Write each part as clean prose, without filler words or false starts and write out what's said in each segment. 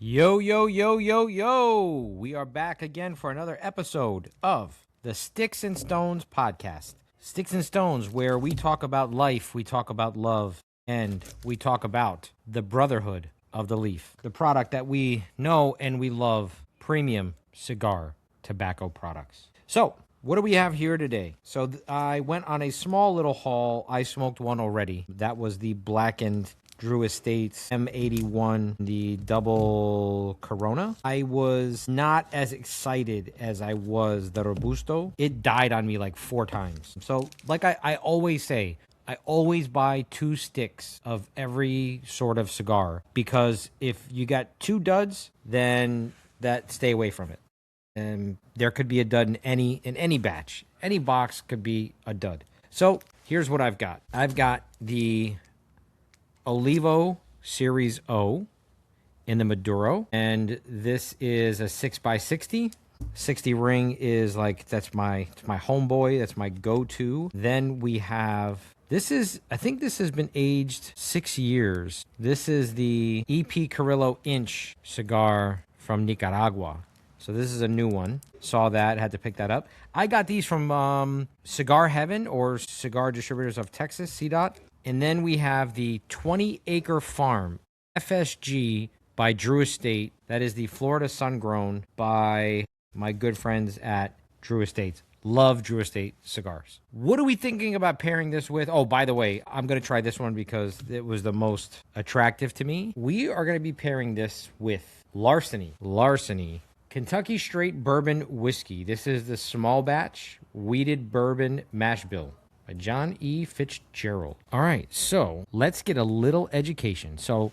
Yo, yo, yo, yo, yo. We are back again for another episode of the Sticks and Stones podcast. Sticks and Stones, where we talk about life, we talk about love, and we talk about the brotherhood of the leaf, the product that we know and we love, premium cigar tobacco products. So, what do we have here today? So, I went on a small little haul. I smoked one already. That was the blackened Drew Estates M81, the double Corona. I was not as excited as I was the Robusto. It died on me like 4 times. So like I always say, I always buy 2 sticks of every sort of cigar, because if you got 2 duds, then stay away from it. And there could be a dud in any batch. Any box could be a dud. So here's what I've got. I've got the Olivo Series O in the Maduro, and this is a 6x60. 60 ring is like, it's my homeboy, that's my go-to. Then we have, I think this has been aged 6 years. This is the EP Carrillo Inch cigar from Nicaragua. So this is a new one. Saw that, had to pick that up. I got these from Cigar Heaven, or Cigar Distributors of Texas, CDOT. And then we have the 20 Acre Farm, FSG by Drew Estate. That is the Florida Sun Grown by my good friends at Drew Estates. Love Drew Estate cigars. What are we thinking about pairing this with? Oh, by the way, I'm going to try this one because it was the most attractive to me. We are going to be pairing this with Larceny Kentucky Straight Bourbon Whiskey. This is the small batch wheated bourbon mash bill by John E. Fitzgerald. All right, so let's get a little education. So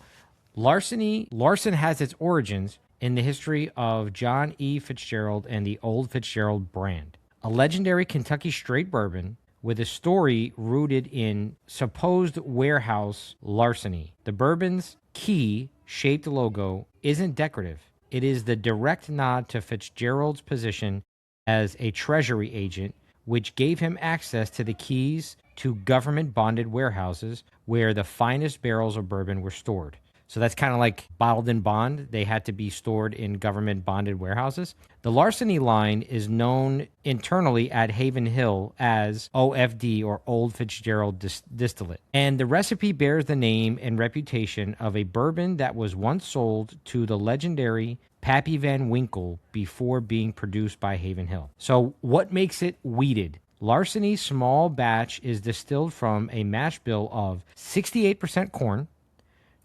Larceny has its origins in the history of John E. Fitzgerald and the Old Fitzgerald brand, a legendary Kentucky straight bourbon with a story rooted in supposed warehouse larceny. The bourbon's key-shaped logo isn't decorative. It is the direct nod to Fitzgerald's position as a treasury agent, which gave him access to the keys to government-bonded warehouses where the finest barrels of bourbon were stored. So that's kind of like bottled in bond. They had to be stored in government-bonded warehouses. The Larceny line is known internally at Haven Hill as OFD, or Old Fitzgerald Distillate. And the recipe bears the name and reputation of a bourbon that was once sold to the legendary Pappy Van Winkle before being produced by Haven Hill. So what makes it wheated? Larceny's small batch is distilled from a mash bill of 68% corn,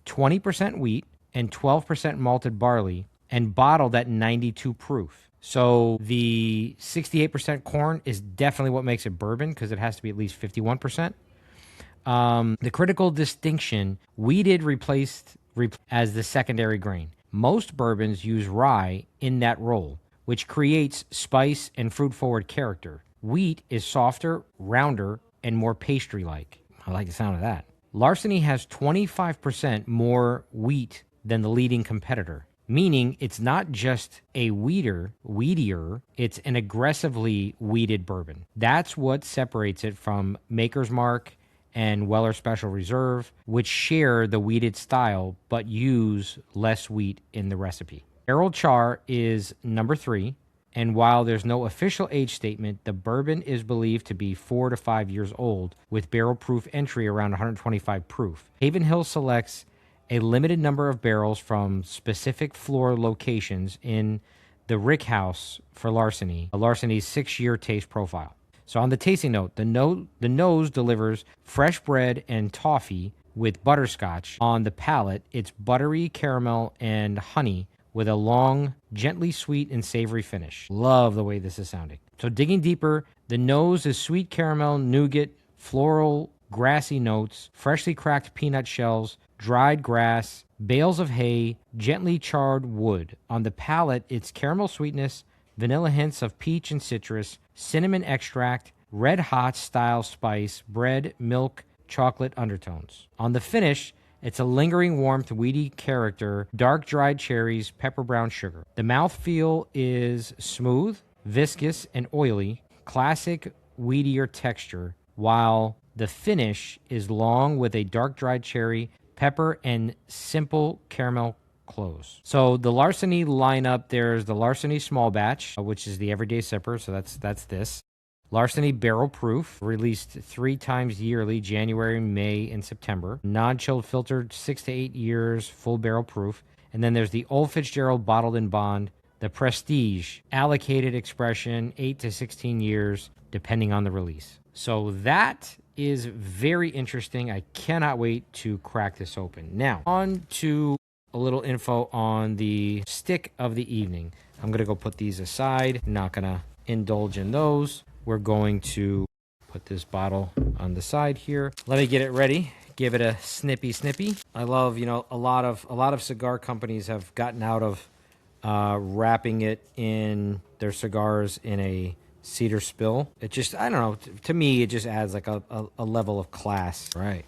20% wheat, and 12% malted barley, and bottled at 92 proof. So the 68% corn is definitely what makes it bourbon, because it has to be at least 51%. The critical distinction, wheated replaced as the secondary grain. Most bourbons use rye in that role, which creates spice and fruit-forward character. Wheat is softer, rounder, and more pastry-like. I like the sound of that. Larceny has 25% more wheat than the leading competitor, meaning it's not just a wheatier, it's an aggressively wheated bourbon. That's what separates it from Maker's Mark and Weller Special Reserve, which share the wheated style but use less wheat in the recipe. Barrel char is number 3, and while there's no official age statement, the bourbon is believed to be 4 to 5 years old, with barrel proof entry around 125 proof. Haven Hill selects a limited number of barrels from specific floor locations in the Rick House for Larceny's 6-year taste profile. So on the tasting note, the nose delivers fresh bread and toffee with butterscotch. On the palate, it's buttery caramel and honey with a long, gently sweet and savory finish. Love the way this is sounding. So digging deeper, the nose is sweet caramel, nougat, floral, grassy notes, freshly cracked peanut shells, dried grass, bales of hay, gently charred wood. On the palate, it's caramel sweetness, vanilla hints of peach and citrus, cinnamon extract, red hot style spice, bread, milk, chocolate undertones. On the finish, it's a lingering warmth, weedy character, dark dried cherries, pepper brown sugar. The mouthfeel is smooth, viscous, and oily, classic weedier texture, while the finish is long with a dark dried cherry, pepper, and simple caramel close. So the Larceny lineup, there's the Larceny Small Batch, which is the everyday sipper. So that's this. Larceny Barrel Proof, released 3 times yearly, January, May, and September. Non-chilled filtered, 6 to 8 years, full barrel proof. And then there's the Old Fitzgerald Bottled in Bond, the Prestige, allocated expression, 8 to 16 years, depending on the release. So that is very interesting. I cannot wait to crack this open. Now, on to a little info on the stick of the evening. I'm going to go put these aside. Not going to indulge in those. We're going to put this bottle on the side here. Let me get it ready. Give it a snippy. I love, a lot of cigar companies have gotten out of wrapping it in their cigars in a cedar spill. It just, I don't know, to me, it just adds like a level of class. Right.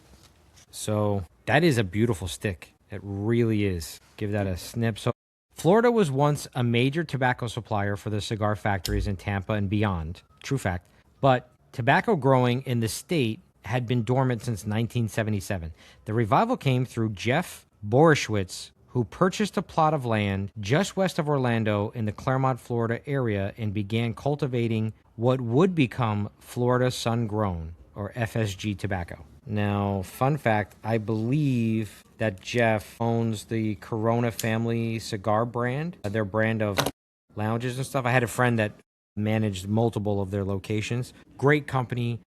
So that is a beautiful stick. It really is. Give that a snip. So Florida was once a major tobacco supplier for the cigar factories in Tampa and beyond. True fact. But tobacco growing in the state had been dormant since 1977. The revival came through Jeff Borishwitz, who purchased a plot of land just west of Orlando in the Clermont, Florida area and began cultivating what would become Florida Sun-Grown, or FSG tobacco. Now, fun fact, I believe that Jeff owns the Corona family cigar brand, their brand of lounges and stuff. I had a friend that managed multiple of their locations. Great company,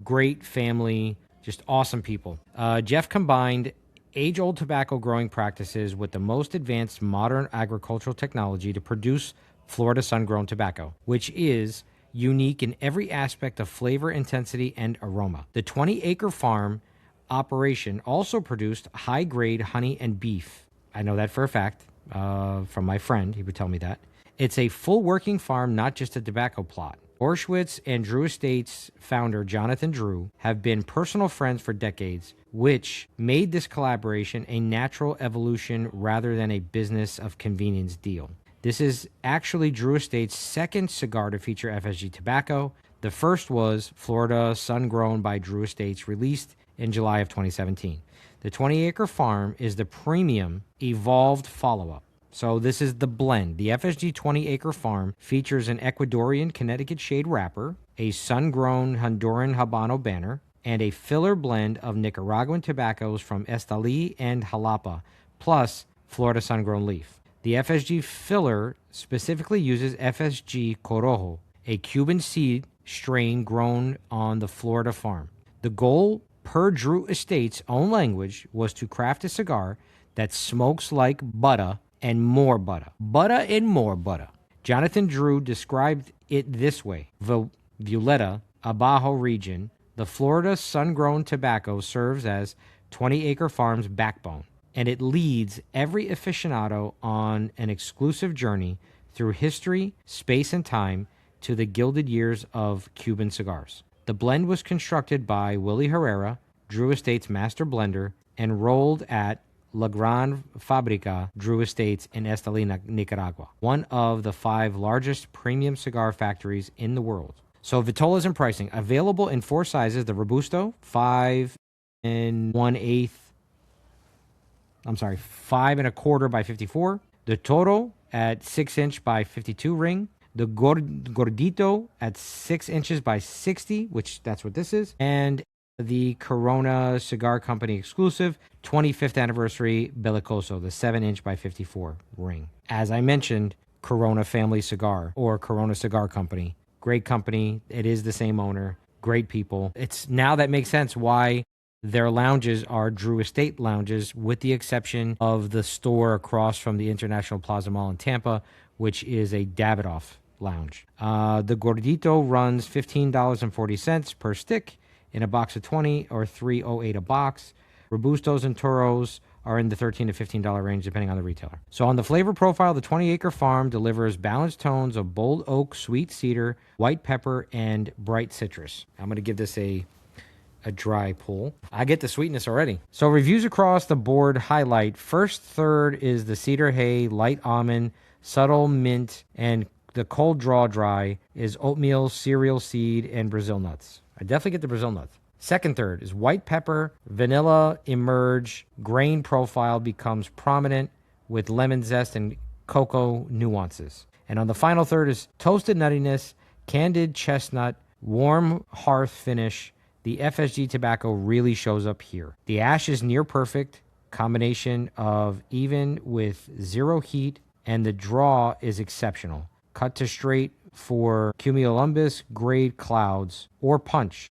great family, just awesome people. Jeff combined age-old tobacco growing practices with the most advanced modern agricultural technology to produce Florida Sun-Grown tobacco, which is unique in every aspect of flavor, intensity, and aroma. The 20-acre farm operation also produced high-grade honey and beef. I know that for a fact from my friend. He would tell me that. It's a full working farm, not just a tobacco plot. Borshwitz and Drew Estates founder Jonathan Drew have been personal friends for decades, which made this collaboration a natural evolution rather than a business of convenience deal. This is actually Drew Estates' second cigar to feature FSG tobacco. The first was Florida Sun-Grown by Drew Estates, released in July of 2017. The 20-acre farm is the premium evolved follow-up. So this is the blend. The FSG 20-acre farm features an Ecuadorian Connecticut shade wrapper, a sun-grown Honduran Habano banner, and a filler blend of Nicaraguan tobaccos from Esteli and Jalapa, plus Florida sun-grown leaf. The FSG filler specifically uses FSG Corojo, a Cuban seed strain grown on the Florida farm. The goal, per Drew Estates' own language, was to craft a cigar that smokes like butter and more butter. Butter and more butter. Jonathan Drew described it this way. Violeta, Abajo region, the Florida sun-grown tobacco serves as 20-acre farm's backbone, and it leads every aficionado on an exclusive journey through history, space, and time to the gilded years of Cuban cigars. The blend was constructed by Willie Herrera, Drew Estates master blender, and rolled at La Gran Fabrica, Drew Estates in Esteli, Nicaragua, one of the 5 largest premium cigar factories in the world. So Vitolas and pricing. Available in 4 sizes. The Robusto, 5 1/8. 5 1/4 by 54. The Toro at 6 inch by 52 ring. The Gordito at 6 inches by 60, which that's what this is. And the Corona Cigar Company exclusive 25th anniversary Bellicoso, the 7 inch by 54 ring. As I mentioned, Corona Family Cigar or Corona Cigar Company. Great company. It is the same owner. Great people. It's now that makes sense why their lounges are Drew Estate lounges, with the exception of the store across from the International Plaza Mall in Tampa, which is a Davidoff lounge. The Gordito runs $15.40 per stick in a box of 20 or $3.08 a box. Robustos and Toros are in the $13 to $15 range, depending on the retailer. So on the flavor profile, the 20-acre farm delivers balanced tones of bold oak, sweet cedar, white pepper, and bright citrus. I'm going to give this a dry pull. I get the sweetness already. So reviews across the board highlight first third is the cedar hay, light almond, subtle mint, and the cold draw dry is oatmeal, cereal seed, and Brazil nuts. I definitely get the Brazil nuts. Second third is white pepper, vanilla emerge, grain profile becomes prominent with lemon zest and cocoa nuances. And on the final third is toasted nuttiness, candied chestnut, warm hearth finish. The FSG tobacco really shows up here. The ash is near perfect, combination of even with zero heat, and the draw is exceptional. Cut to straight for cumulonimbus grade clouds or punch.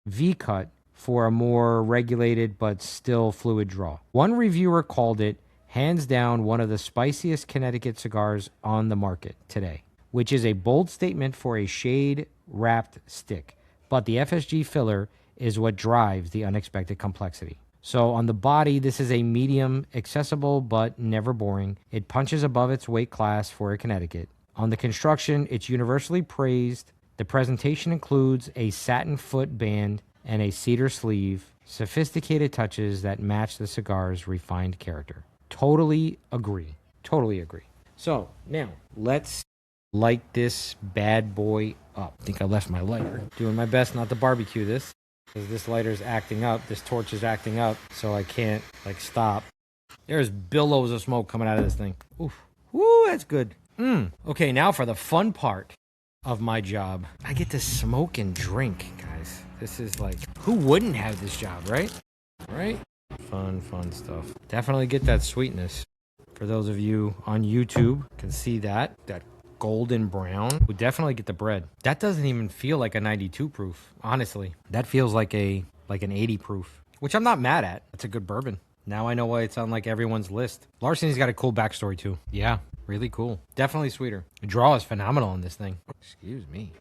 V-cut for a more regulated but still fluid draw. One reviewer called it hands down one of the spiciest Connecticut cigars on the market today, which is a bold statement for a shade-wrapped stick. But the FSG filler is what drives the unexpected complexity. So on the body, this is a medium, accessible but never boring. It punches above its weight class for a Connecticut. On the construction, it's universally praised. The presentation includes a satin foot band and a cedar sleeve, sophisticated touches that match the cigar's refined character. Totally agree. Totally agree. So now let's light this bad boy up. I think I left my lighter. Doing my best not to barbecue this because this lighter's acting up. This torch is acting up, so I can't stop. There's billows of smoke coming out of this thing. Oof. Woo, that's good. Okay, now for the fun part of my job. I get to smoke and drink, guys. This is who wouldn't have this job, right? Right? Fun stuff. Definitely get that sweetness. For those of you on YouTube can see that golden brown. We definitely get the bread. That doesn't even feel like a 92 proof, honestly. That feels like an 80 proof, which I'm not mad at. That's a good bourbon. Now I know why it's on everyone's list. Larceny's got a cool backstory too. Yeah, really cool. Definitely sweeter. The draw is phenomenal on this thing. Excuse me.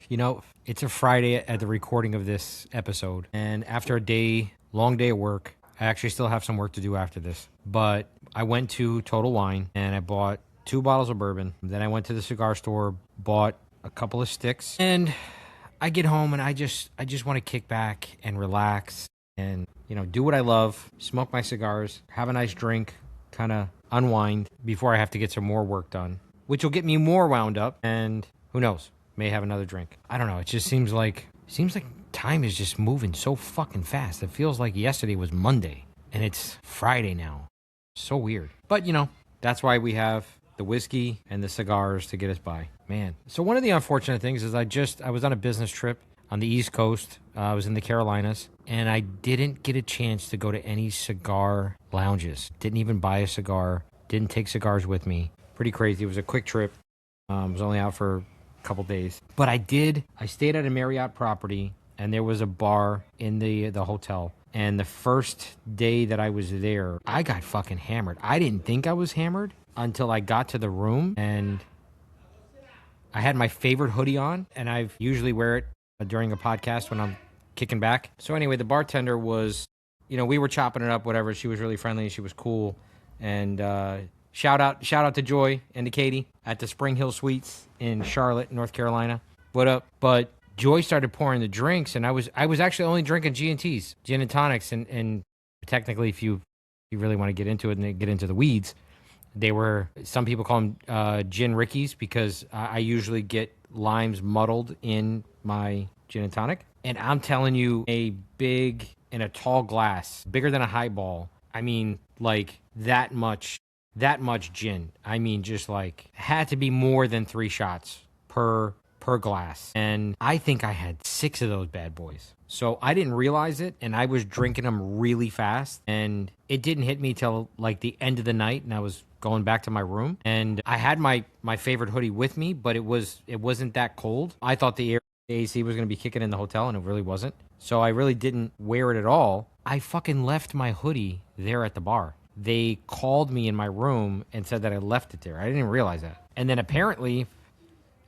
It's a Friday at the recording of this episode, and after a long day of work, I actually still have some work to do after this. But I went to Total Wine and I bought 2 bottles of bourbon. Then I went to the cigar store, bought a couple of sticks, and I get home and I just want to kick back and relax and do what I love, smoke my cigars, have a nice drink, kind of unwind before I have to get some more work done, which will get me more wound up, and who knows, may have another drink. I don't know. It just seems like time is just moving so fucking fast. It feels like yesterday was Monday and it's Friday now. So weird. But that's why we have the whiskey and the cigars to get us by, man. So one of the unfortunate things is I was on a business trip on the East Coast. I was in the Carolinas, and I didn't get a chance to go to any cigar lounges. Didn't even buy a cigar. Didn't take cigars with me. Pretty crazy. It was a quick trip. I was only out for a couple days. But I stayed at a Marriott property, and there was a bar in the hotel. And the first day that I was there, I got fucking hammered. I didn't think I was hammered until I got to the room, and I had my favorite hoodie on, and I usually wear it during a podcast when I'm kicking back. So anyway, the bartender was, we were chopping it up, whatever. She was really friendly. She was cool. And shout out to Joy and to Katie at the Spring Hill Suites in Charlotte, North Carolina. What up? But Joy started pouring the drinks, and I was actually only drinking G&Ts, gin and tonics, and technically, if you really want to get into it and get into the weeds, some people call them gin rickeys, because I usually get limes muddled in my gin and tonic. And I'm telling you, in a tall glass, bigger than a highball. I mean, that much gin. I mean, just had to be more than 3 shots per glass. And I think I had 6 of those bad boys. So I didn't realize it, and I was drinking them really fast, and it didn't hit me till the end of the night, and I was going back to my room, and I had my favorite hoodie with me, but it wasn't that cold. I thought the AC was going to be kicking in the hotel, and it really wasn't. So I really didn't wear it at all. I fucking left my hoodie there at the bar. They called me in my room and said that I left it there. I didn't realize that. And then apparently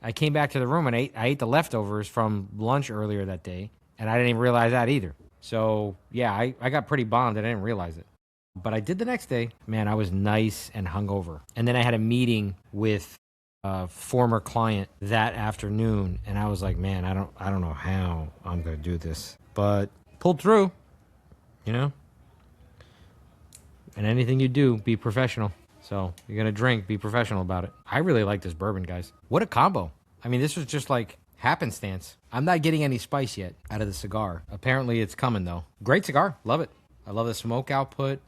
I came back to the room and I ate the leftovers from lunch earlier that day, and I didn't even realize that either. So, yeah, I got pretty bombed and I didn't realize it. But I did the next day. Man, I was nice and hungover. And then I had a meeting with a former client that afternoon, and I was like, man, I don't know how I'm going to do this. But pulled through, And anything you do, be professional. So you're going to drink, be professional about it. I really like this bourbon, guys. What a combo. I mean, this was just happenstance. I'm not getting any spice yet out of the cigar. Apparently it's coming, though. Great cigar. Love it. I love the smoke output.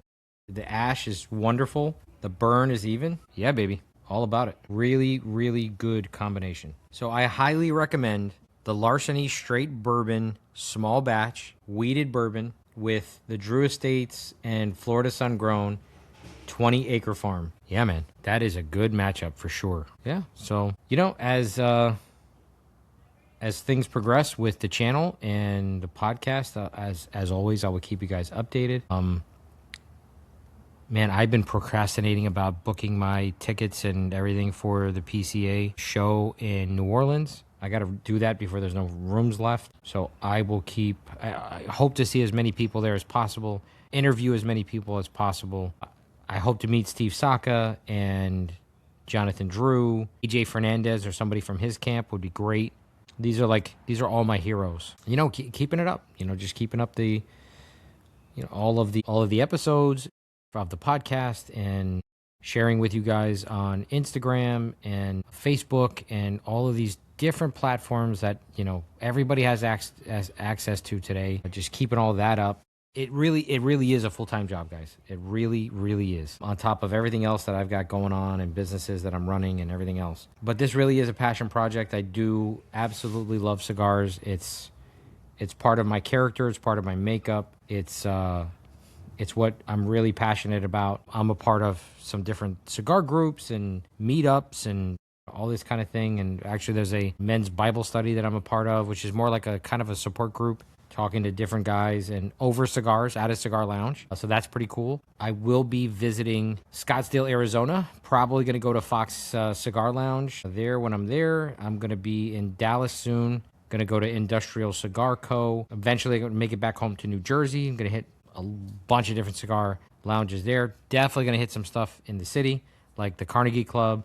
The ash is wonderful. The burn is even. Yeah, baby. All about it. Really, really good combination. So I highly recommend the Larceny Straight Bourbon Small Batch Weeded Bourbon with the Drew Estates and Florida Sun Grown 20 Acre Farm. Yeah, man. That is a good matchup for sure. Yeah. So, as things progress with the channel and the podcast, as always, I will keep you guys updated. Man, I've been procrastinating about booking my tickets and everything for the PCA show in New Orleans. I got to do that before there's no rooms left. So I hope to see as many people there as possible, interview as many people as possible. I hope to meet Steve Saka and Jonathan Drew. EJ Fernandez or somebody from his camp would be great. These are all my heroes. Keeping it up. Just keeping up the, all of the episodes of the podcast and sharing with you guys on Instagram and Facebook and all of these different platforms that, everybody has access to today. Just keeping all that up. It really is a full-time job, guys. It really, really is. On top of everything else that I've got going on and businesses that I'm running and everything else. But this really is a passion project. I do absolutely love cigars. It's part of my character. It's part of my makeup. It's what I'm really passionate about. I'm a part of some different cigar groups and meetups and all this kind of thing. And actually, there's a men's Bible study that I'm a part of, which is more like a kind of a support group, talking to different guys and over cigars at a cigar lounge. So that's pretty cool. I will be visiting Scottsdale, Arizona. Probably going to go to Fox Cigar Lounge there when I'm there. I'm going to be in Dallas soon. Going to go to Industrial Cigar Co. Eventually, I'm going to make it back home to New Jersey. I'm going to hit a bunch of different cigar lounges there. Definitely going to hit some stuff in the city, like the Carnegie Club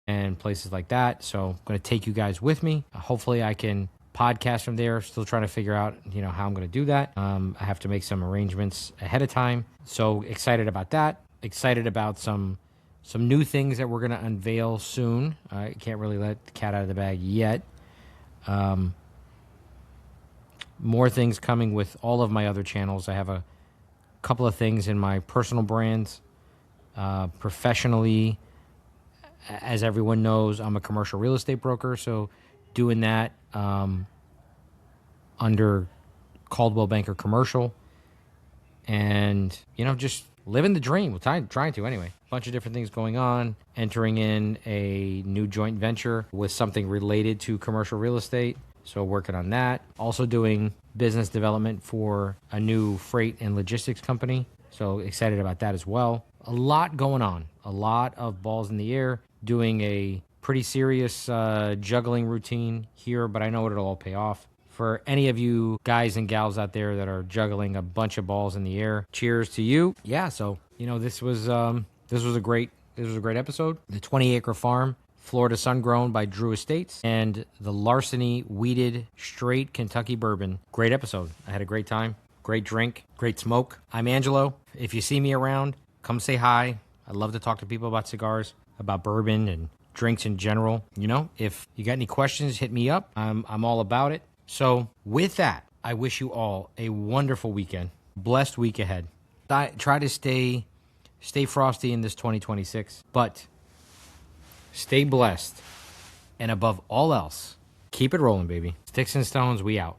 and places like that. So I'm going to take you guys with me. Hopefully I can podcast from there. Still trying to figure out, how I'm going to do that. I have to make some arrangements ahead of time. So excited about that. Excited about some new things that we're going to unveil soon. I can't really let the cat out of the bag yet. More things coming with all of my other channels. I have a couple of things in my personal brands. Professionally, as everyone knows, I'm a commercial real estate broker, so doing that under Caldwell Banker Commercial, and just living the dream. Trying to anyway. A bunch of different things going on. Entering in a new joint venture with something related to commercial real estate. So working on that. Also doing business development for a new freight and logistics company. So excited about that as well. A lot going on. A lot of balls in the air. Doing a pretty serious juggling routine here, but I know it'll all pay off. For any of you guys and gals out there that are juggling a bunch of balls in the air, cheers to you. Yeah, so this was a great episode. The 20 Acre Farm, Florida Sun Grown by Drew Estates, and the Larceny Weeded Straight Kentucky Bourbon. Great episode. I had a great time. Great drink. Great smoke. I'm Angelo. If you see me around, come say hi. I love to talk to people about cigars, about bourbon and drinks in general. If you got any questions, hit me up. I'm all about it. So with that, I wish you all a wonderful weekend. Blessed week ahead. Try to stay frosty in this 2026, but stay blessed. And above all else, keep it rolling, baby. Sticks and Stones, we out.